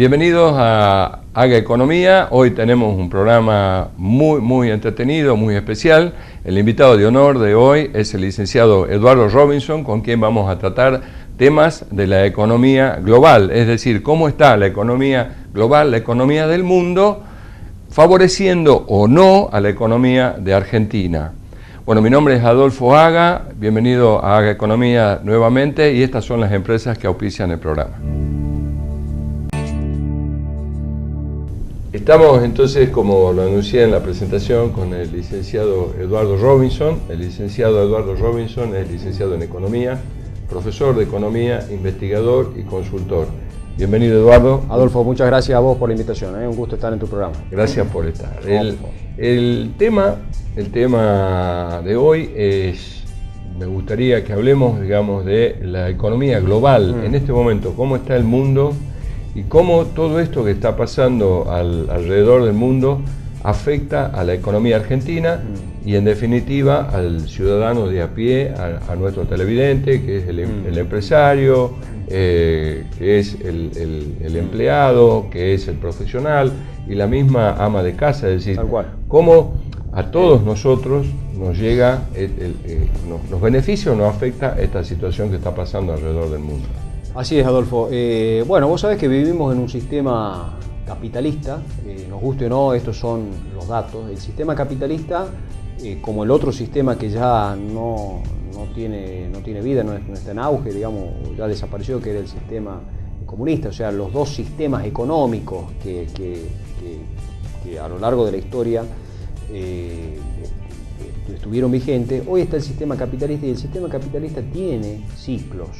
Bienvenidos a Haga Economía. Hoy tenemos un programa muy entretenido, muy especial. El invitado de honor de hoy es el licenciado Eduardo Robinson, con quien vamos a tratar temas de la economía global, es decir, cómo está la economía global, la economía del mundo, favoreciendo o no a la economía de Argentina. Bueno, mi nombre es Adolfo Haga, bienvenido a Haga Economía nuevamente, y estas son las empresas que auspician el programa. Estamos entonces, como lo anuncié en la presentación, con el licenciado Eduardo Robinson. El licenciado Eduardo Robinson es licenciado en Economía, profesor de Economía, investigador y consultor. Bienvenido, Eduardo. Adolfo, muchas gracias a vos por la invitación, un gusto estar en tu programa. Gracias por estar. El tema de hoy es, me gustaría que hablemos, digamos, de la economía global. En este momento, cómo está el mundo y cómo todo esto que está pasando alrededor del mundo afecta a la economía argentina y, en definitiva, al ciudadano de a pie, a nuestro televidente, que es el empresario, que es el empleado, que es el profesional y la misma ama de casa. Es decir, cómo a todos nosotros nos llega, nos beneficia o nos afecta esta situación que está pasando alrededor del mundo. Así es, Adolfo. Bueno, vos sabés que vivimos en un sistema capitalista, nos guste o no, estos son los datos. El sistema capitalista, como el otro sistema que ya no tiene vida, no está en auge, digamos, ya desapareció, que era el sistema comunista. O sea, los dos sistemas económicos que a lo largo de la historia estuvieron vigentes. Hoy está el sistema capitalista, y el sistema capitalista tiene ciclos.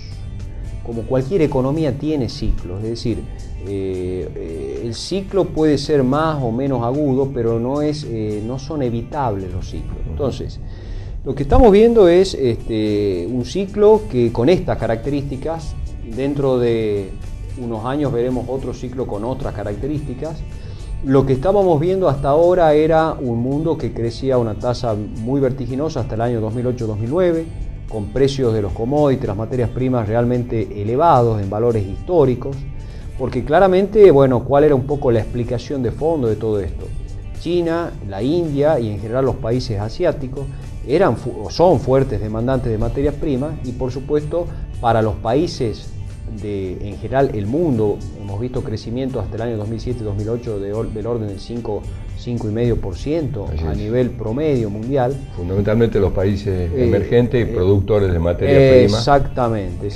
Como cualquier economía tiene ciclos, es decir, el ciclo puede ser más o menos agudo, pero no son evitables los ciclos. Entonces, lo que estamos viendo es un ciclo que con estas características, dentro de unos años veremos otro ciclo con otras características. Lo que estábamos viendo hasta ahora era un mundo que crecía a una tasa muy vertiginosa hasta el año 2008-2009, con precios de los commodities, las materias primas realmente elevados en valores históricos, porque claramente, bueno, ¿cuál era un poco la explicación de fondo de todo esto? China, la India y en general los países asiáticos son fuertes demandantes de materias primas, y por supuesto para los países en general el mundo hemos visto crecimiento hasta el año 2007-2008 del orden del 5,5% a nivel promedio mundial. Fundamentalmente los países emergentes y productores de materia prima. Exactamente.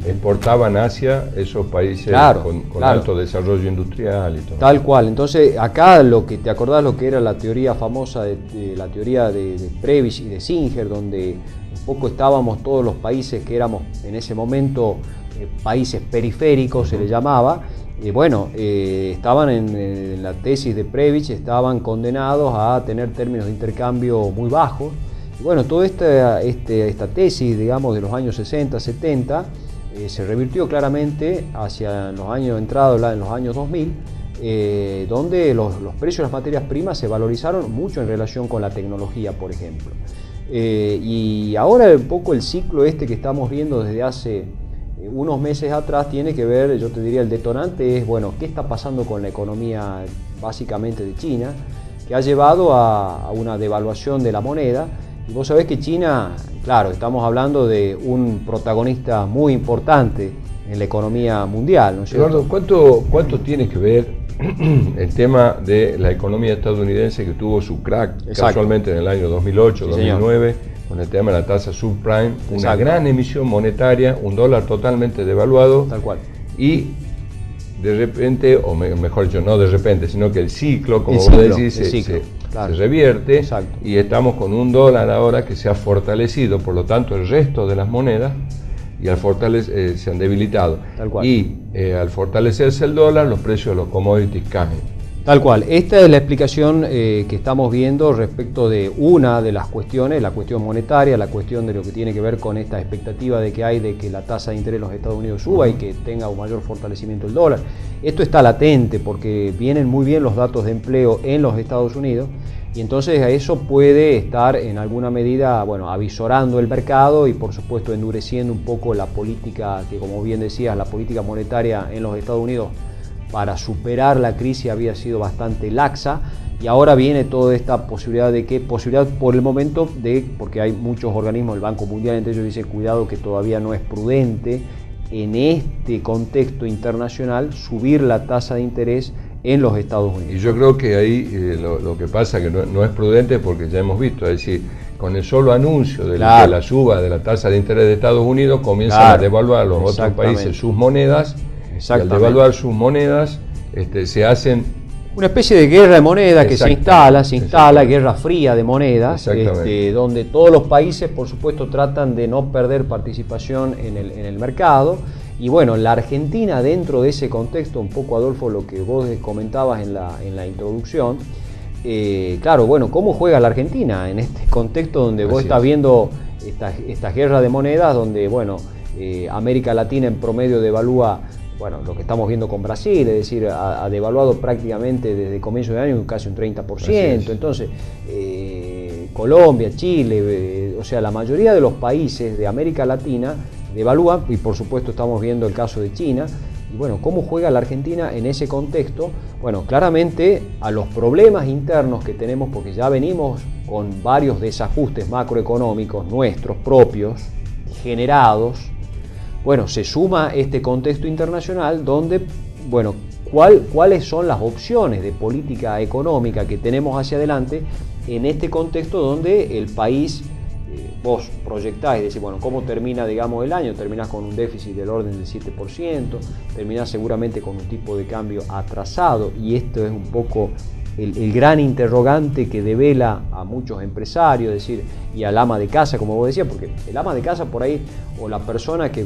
Exportaban hacia esos países con alto desarrollo industrial y todo. Tal cual. Entonces acá ¿te acordás lo que era la teoría famosa la teoría de Prebisch y de Singer, donde un poco estábamos todos los países que éramos en ese momento países periféricos, se le llamaba? Estaban en la tesis de Prebisch, estaban condenados a tener términos de intercambio muy bajos. Y bueno, toda esta tesis, digamos, de los años 60, 70, se revirtió claramente hacia los años entrados en los años 2000, donde los precios de las materias primas se valorizaron mucho en relación con la tecnología, por ejemplo. Y ahora un poco el ciclo que estamos viendo desde hace unos meses atrás tiene que ver, yo te diría, el detonante es, bueno, ¿qué está pasando con la economía básicamente de China? Que ha llevado a una devaluación de la moneda. Y vos sabés que China, claro, estamos hablando de un protagonista muy importante en la economía mundial, ¿no es cierto? Eduardo, ¿cuánto tiene que ver el tema de la economía estadounidense, que tuvo su crack casualmente en el año 2008, 2009? Con el tema de la tasa subprime, una gran emisión monetaria, un dólar totalmente devaluado. Tal cual. Y de repente, o mejor dicho, no de repente, sino que el ciclo, como vos decís, se revierte. Exacto. Y estamos con un dólar ahora que se ha fortalecido, por lo tanto el resto de las monedas y al se han debilitado. Tal cual. Y al fortalecerse el dólar, los precios de los commodities caen. Tal cual. Esta es la explicación que estamos viendo respecto de una de las cuestiones, la cuestión monetaria, la cuestión de lo que tiene que ver con esta expectativa de que hay de que la tasa de interés en los Estados Unidos suba y que tenga un mayor fortalecimiento del dólar. Esto está latente porque vienen muy bien los datos de empleo en los Estados Unidos, y entonces a eso puede estar en alguna medida, bueno, avisorando el mercado y por supuesto endureciendo un poco la política que, como bien decías, la política monetaria en los Estados Unidos para superar la crisis había sido bastante laxa, y ahora viene toda esta posibilidad por el momento porque hay muchos organismos, el Banco Mundial entre ellos dice cuidado que todavía no es prudente en este contexto internacional subir la tasa de interés en los Estados Unidos. Y yo creo que ahí lo que pasa que no es prudente porque ya hemos visto, es decir, con el solo anuncio de la suba de la tasa de interés de Estados Unidos comienzan a devaluar los otros países sus monedas, y al devaluar sus monedas se hacen una especie de guerra de monedas que se instala, guerra fría de monedas, donde todos los países, por supuesto, tratan de no perder participación en el mercado. Y bueno, la Argentina, dentro de ese contexto, un poco, Adolfo, lo que vos comentabas en la introducción, claro, bueno, ¿cómo juega la Argentina en este contexto donde vos estás viendo esta guerra de monedas, donde, bueno, América Latina en promedio devalúa, bueno, lo que estamos viendo con Brasil, es decir, ha devaluado prácticamente desde comienzo de año casi un 30%, entonces Colombia, Chile, o sea, la mayoría de los países de América Latina devalúan, y por supuesto estamos viendo el caso de China. Y bueno, ¿cómo juega la Argentina en ese contexto? Bueno, claramente a los problemas internos que tenemos, porque ya venimos con varios desajustes macroeconómicos nuestros propios, generados. Bueno, se suma este contexto internacional donde, bueno, ¿cuáles son las opciones de política económica que tenemos hacia adelante en este contexto donde el país, vos proyectás y decís, bueno, ¿cómo termina, digamos, el año? Terminás con un déficit del orden del 7%, terminás seguramente con un tipo de cambio atrasado, y esto es un poco el gran interrogante que devela a muchos empresarios, es decir, y al ama de casa, como vos decías, porque el ama de casa por ahí, o la persona que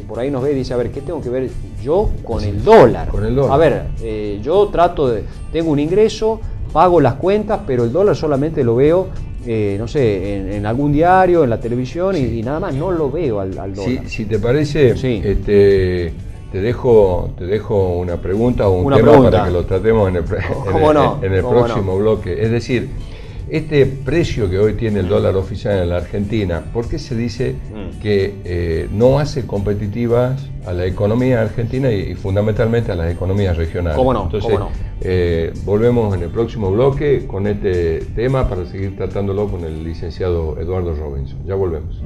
por ahí nos ve y dice, a ver, ¿qué tengo que ver yo con el dólar? Con el dólar. A ver, yo tengo un ingreso, pago las cuentas, pero el dólar solamente lo veo, no sé, en algún diario, en la televisión, y nada más, no lo veo al dólar. Si te parece, te dejo una pregunta o un tema pregunta para que lo tratemos en el próximo bloque. Es decir, este precio que hoy tiene el dólar oficial en la Argentina, ¿por qué se dice que no hace competitivas a la economía argentina y fundamentalmente a las economías regionales? ¿Cómo no? Entonces, ¿Cómo no? Volvemos en el próximo bloque con este tema para seguir tratándolo con el licenciado Eduardo Robinson. Ya volvemos.